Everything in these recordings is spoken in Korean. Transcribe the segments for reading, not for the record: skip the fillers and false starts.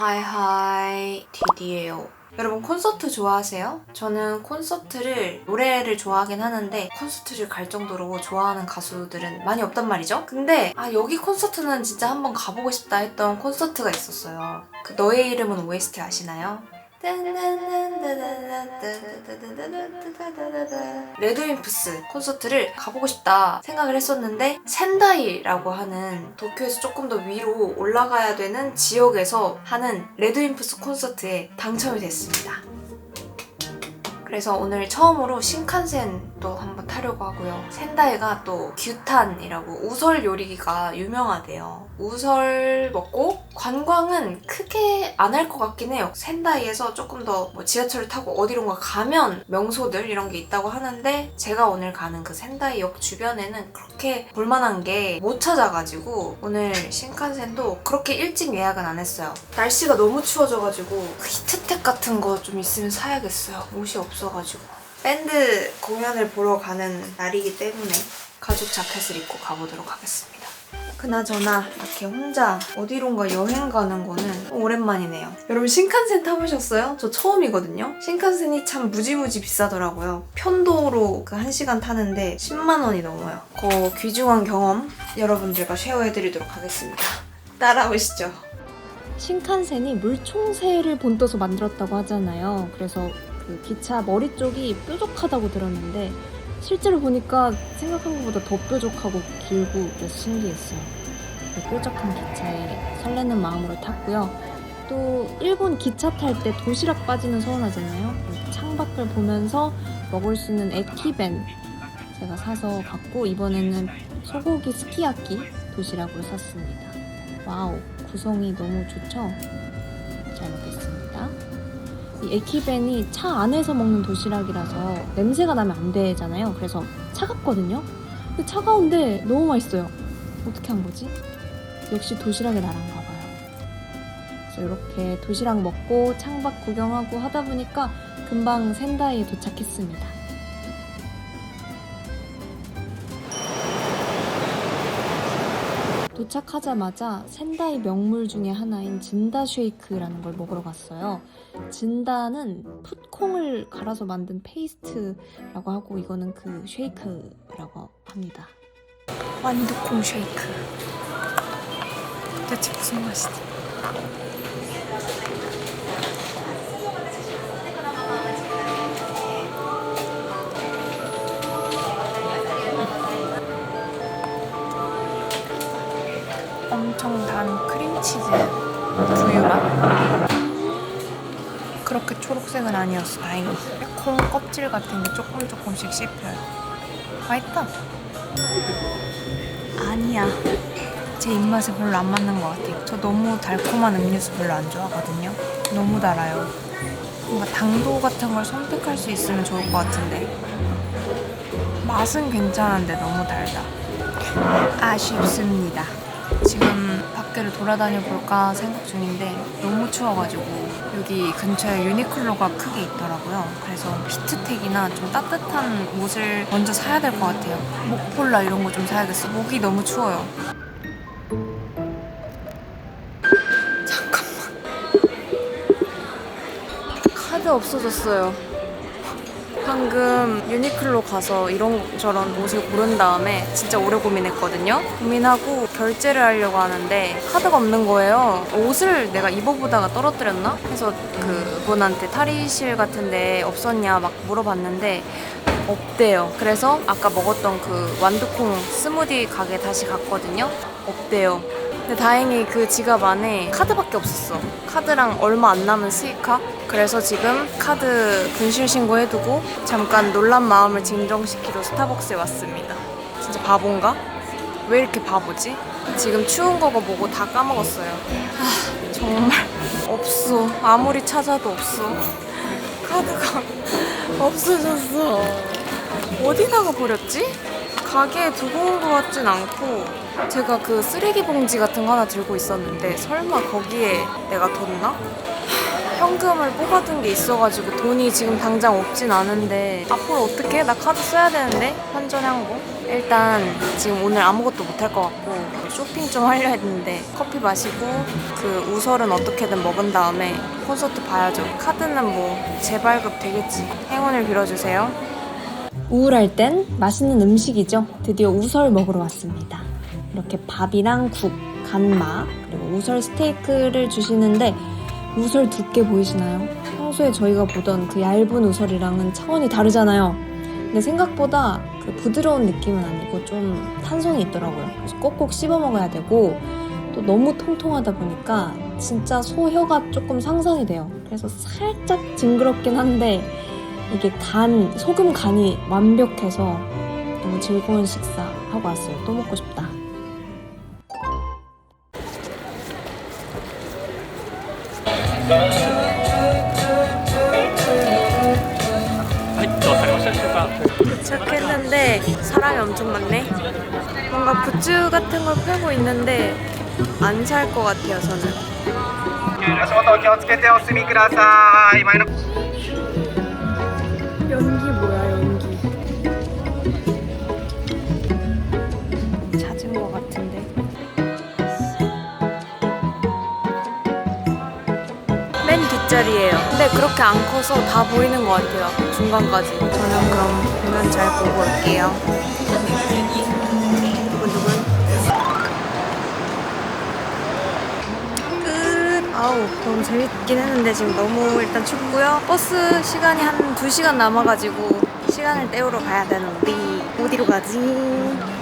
하이하이 디디예요. 여러분 콘서트 좋아하세요? 저는 콘서트를 노래를 좋아하긴 하는데 콘서트를 갈 정도로 좋아하는 가수들은 많이 없단 말이죠. 근데 여기 콘서트는 진짜 한번 가보고 싶다 했던 콘서트가 있었어요. 그 너의 이름은 OST 아시나요? 레드윈프스 콘서트를 가보고 싶다 생각을 했었는데 센다이라고 하는 도쿄에서 조금 더 위로 올라가야 되는 지역에서 하는 레드윈프스 콘서트에 당첨이 됐습니다. 그래서 오늘 처음으로 신칸센도 한번 타려고 하고요. 센다이가 또 규탄이라고 우설 요리가 유명하대요. 우설 먹고 관광은 크게 안 할 것 같긴 해요. 센다이에서 조금 더 지하철을 타고 어디론가 가면 명소들 이런 게 있다고 하는데 제가 오늘 가는 그 센다이역 주변에는 그렇게 볼만한 게 못 찾아가지고 오늘 신칸센도 그렇게 일찍 예약은 안 했어요. 날씨가 너무 추워져가지고 히트텍 같은 거 좀 있으면 사야겠어요. 옷이 없어가지고. 밴드 공연을 보러 가는 날이기 때문에 가죽 자켓을 입고 가보도록 하겠습니다. 그나저나 이렇게 혼자 어디론가 여행 가는 거는 오랜만이네요. 여러분 신칸센 타보셨어요? 저 처음이거든요. 신칸센이 참 무지무지 비싸더라고요. 편도로 그 1시간 타는데 10만 원이 넘어요. 그 귀중한 경험 여러분들과 쉐어해드리도록 하겠습니다. 따라오시죠. 신칸센이 물총새를 본떠서 만들었다고 하잖아요. 그래서 그 기차 머리 쪽이 뾰족하다고 들었는데 실제로 보니까 생각한 것보다 더 뾰족하고 길고 그래서 신기했어요. 그 뾰족한 기차에 설레는 마음으로 탔고요. 또 일본 기차 탈 때 도시락 빠지는 서운하잖아요. 창밖을 보면서 먹을 수 있는 에키벤 제가 사서 갔고 이번에는 소고기 스키야키 도시락으로 샀습니다. 와우, 구성이 너무 좋죠? 잘 먹겠습니다. 이 에키벤이 차 안에서 먹는 도시락이라서 냄새가 나면 안 되잖아요. 그래서 차갑거든요. 근데 차가운데 너무 맛있어요. 어떻게 한 거지? 역시 도시락의 나란가 봐요. 그래서 이렇게 도시락 먹고 창밖 구경하고 하다 보니까 금방 센다이에 도착했습니다. 도착하자마자 센다이 명물 중에 하나인 진다 쉐이크라는 걸 먹으러 갔어요. 진다는 풋콩을 갈아서 만든 페이스트라고 하고 이거는 그 쉐이크라고 합니다. 완두콩 쉐이크. 대체 무슨 맛이지? 엄청 단 크림치즈 두유 맛? 그렇게 초록색은 아니었어, 다행히. 콩 껍질 같은 게 조금씩 씹혀요. 맛있다. 아니야. 제 입맛에 별로 안 맞는 것 같아요. 저 너무 달콤한 음료수 별로 안 좋아하거든요. 너무 달아요. 뭔가 당도 같은 걸 선택할 수 있으면 좋을 것 같은데 맛은 괜찮은데 너무 달다. 아쉽습니다. 지금 밖에를 돌아다녀 볼까 생각 중인데 너무 추워가지고 여기 근처에 유니클로가 크게 있더라고요. 그래서 히트텍이나 좀 따뜻한 옷을 먼저 사야 될 것 같아요. 목폴라 이런 거 좀 사야겠어. 목이 너무 추워요. 잠깐만. 카드 없어졌어요. 방금 유니클로 가서 이런저런 옷을 고른 다음에 진짜 오래 고민했거든요. 고민하고 결제를 하려고 하는데 카드가 없는 거예요. 옷을 내가 입어보다가 떨어뜨렸나? 그래서 그분한테 탈의실 같은데 없었냐 막 물어봤는데 없대요. 그래서 아까 먹었던 그 완두콩 스무디 가게 다시 갔거든요. 없대요. 근데 다행히 그 지갑 안에 카드밖에 없었어. 카드랑 얼마 안 남은 스이카. 그래서 지금 카드 분실 신고해두고 잠깐 놀란 마음을 진정시키러 스타벅스에 왔습니다. 진짜 바본가? 왜 이렇게 바보지? 지금 추운 거고 뭐고 다 까먹었어요. 정말 없어. 아무리 찾아도 없어. 카드가 없어졌어. 어디다가 버렸지? 가게에 두고 온 것 같진 않고 제가 그 쓰레기 봉지 같은 거 하나 들고 있었는데 설마 거기에 내가 뒀나? 현금을 뽑아둔 게 있어가지고 돈이 지금 당장 없진 않은데 앞으로 어떻게? 나 카드 써야 되는데 환전한 거. 일단 지금 오늘 아무것도 못할 것 같고 쇼핑 좀 하려 했는데 커피 마시고 그 우설은 어떻게든 먹은 다음에 콘서트 봐야죠. 카드는 뭐 재발급 되겠지. 행운을 빌어주세요. 우울할 땐 맛있는 음식이죠. 드디어 우설 먹으러 왔습니다. 이렇게 밥이랑 국, 간마, 그리고 우설 스테이크를 주시는데 우설 두께 보이시나요? 평소에 저희가 보던 그 얇은 우설이랑은 차원이 다르잖아요. 근데 생각보다 그 부드러운 느낌은 아니고 좀 탄성이 있더라고요. 그래서 꼭꼭 씹어 먹어야 되고 또 너무 통통하다 보니까 진짜 소혀가 조금 상상이 돼요. 그래서 살짝 징그럽긴 한데 이게 소금 간이 완벽해서 너무 즐거운 식사 하고 왔어요. 또 먹고 싶다. 도착했는데 사람이 엄청 많네. 뭔가 굿즈 같은 걸 팔고 있는데 안 살 것 같아요, 저는. 足元お気をつけてお進みください。前の 연기 뭐야, 연기. 잦은 것 같은데. 맨 뒷자리예요. 근데 그렇게 안 커서 다 보이는 것 같아요. 중간까지. 저는 그럼 공연 잘 보고 올게요. 두근두근. 끝. 아우, 너무 재밌긴 했는데 지금 너무 일단 춥고요. 버스 시간이 한 2시간 남아가지고 시간을 때우러 가야 되는 우리 어디로 가지?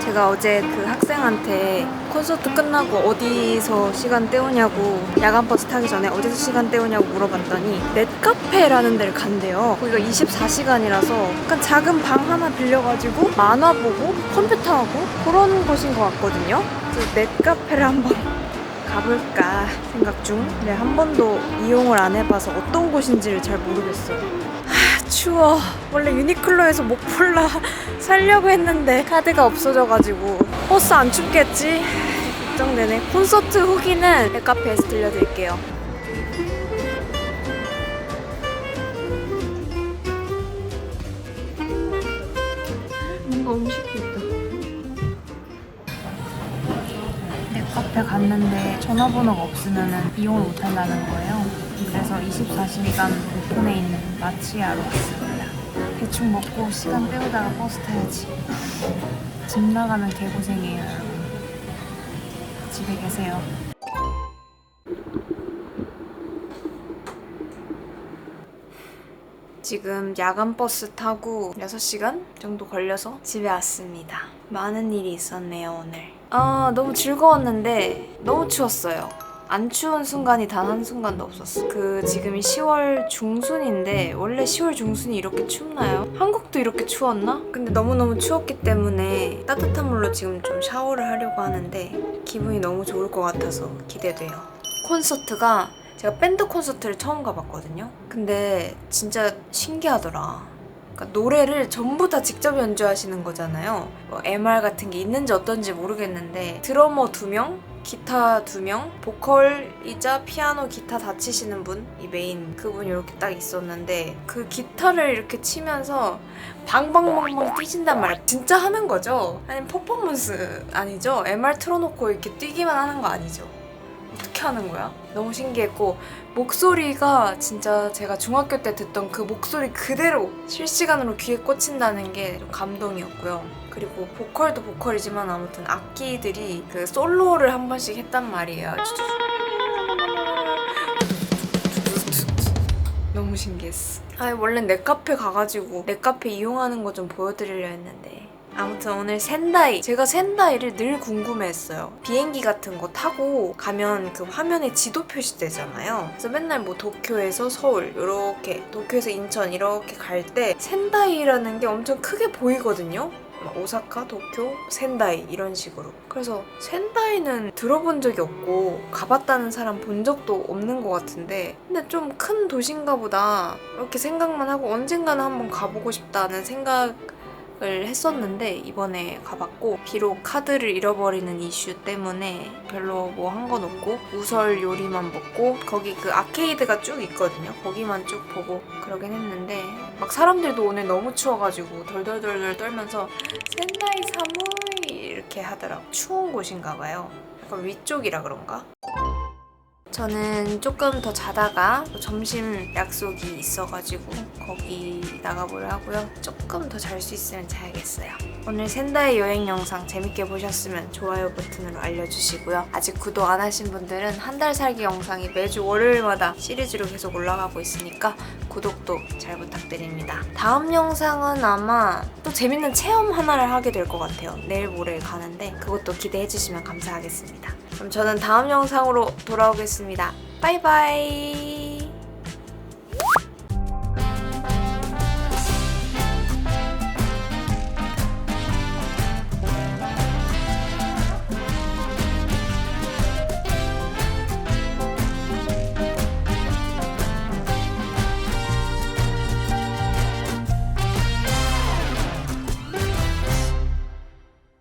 제가 어제 그 학생한테 콘서트 끝나고 어디서 시간 때우냐고, 야간 버스 타기 전에 어디서 시간 때우냐고 물어봤더니 넷카페라는 데를 간대요. 거기가 24시간이라서 약간 작은 방 하나 빌려가지고 만화 보고 컴퓨터 하고 그런 곳인 것 같거든요. 그래서 넷카페를 한번 가볼까 생각 중. 근데 한 번도 이용을 안 해봐서 어떤 곳인지를 잘 모르겠어요. 추워. 원래 유니클로에서 목폴라 살려고 했는데 카드가 없어져가지고 버스 안 춥겠지? 걱정되네. 콘서트 후기는 넷카페에서 들려드릴게요. 뭔가 음식도 있다. 넷카페 갔는데 전화번호가 없으면 이용을 못한다는 거예요. 그래서 24시간 오픈에 있는 마치아로 왔습니다. 대충 먹고 시간 때우다가 버스 타야지. 집 나가면 개고생이에요, 여러분. 집에 계세요. 지금 야간 버스 타고 6시간 정도 걸려서 집에 왔습니다. 많은 일이 있었네요, 오늘. 너무 즐거웠는데 너무 추웠어요. 안 추운 순간이 단 한순간도 없었어. 지금이 10월 중순인데 원래 10월 중순이 이렇게 춥나요? 한국도 이렇게 추웠나? 근데 너무너무 추웠기 때문에 따뜻한 물로 지금 좀 샤워를 하려고 하는데 기분이 너무 좋을 것 같아서 기대돼요. 콘서트가 제가 밴드 콘서트를 처음 가봤거든요. 근데 진짜 신기하더라. 그러니까 노래를 전부 다 직접 연주하시는 거잖아요. 뭐 MR 같은 게 있는지 어떤지 모르겠는데 드러머 2명, 기타 2명, 보컬이자 피아노, 기타 다 치시는 분, 이 메인 그분이 이렇게 딱 있었는데 그 기타를 이렇게 치면서 방방방방 뛰신단 말이야. 진짜 하는 거죠? 아니면 퍼포먼스 아니죠? MR 틀어놓고 이렇게 뛰기만 하는 거 아니죠? 어떻게 하는 거야? 너무 신기했고 목소리가 진짜 제가 중학교 때 듣던 그 목소리 그대로 실시간으로 귀에 꽂힌다는 게 좀 감동이었고요. 그리고 보컬도 보컬이지만 아무튼 악기들이 그 솔로를 한 번씩 했단 말이에요. 너무 신기했어. 원래 넷카페 가가지고 넷카페 이용하는 거 좀 보여드리려 했는데 아무튼 오늘 센다이, 제가 센다이를 늘 궁금해했어요. 비행기 같은 거 타고 가면 그 화면에 지도 표시되잖아요. 그래서 맨날 뭐 도쿄에서 서울 이렇게, 도쿄에서 인천 이렇게 갈 때 센다이라는 게 엄청 크게 보이거든요. 오사카, 도쿄, 센다이 이런 식으로. 그래서 센다이는 들어본 적이 없고 가봤다는 사람 본 적도 없는 것 같은데 근데 좀 큰 도시인가 보다 이렇게 생각만 하고 언젠가는 한번 가보고 싶다는 생각 생각을 했었는데 이번에 가봤고 비록 카드를 잃어버리는 이슈 때문에 별로 뭐 한 건 없고 우설 요리만 먹고 거기 그 아케이드가 쭉 있거든요. 거기만 쭉 보고 그러긴 했는데 막 사람들도 오늘 너무 추워가지고 덜덜덜덜 떨면서 센다이 사무이 이렇게 하더라고. 추운 곳인가 봐요. 약간 위쪽이라 그런가? 저는 조금 더 자다가 점심 약속이 있어가지고 거기 나가보려 하고요. 조금 더 잘 수 있으면 자야겠어요. 오늘 센다이 여행 영상 재밌게 보셨으면 좋아요 버튼으로 알려주시고요. 아직 구독 안 하신 분들은 한 달 살기 영상이 매주 월요일마다 시리즈로 계속 올라가고 있으니까 구독도 잘 부탁드립니다. 다음 영상은 아마 또 재밌는 체험 하나를 하게 될 것 같아요. 내일 모레 가는데 그것도 기대해주시면 감사하겠습니다. 그럼 저는 다음 영상으로 돌아오겠습니다. 바이바이.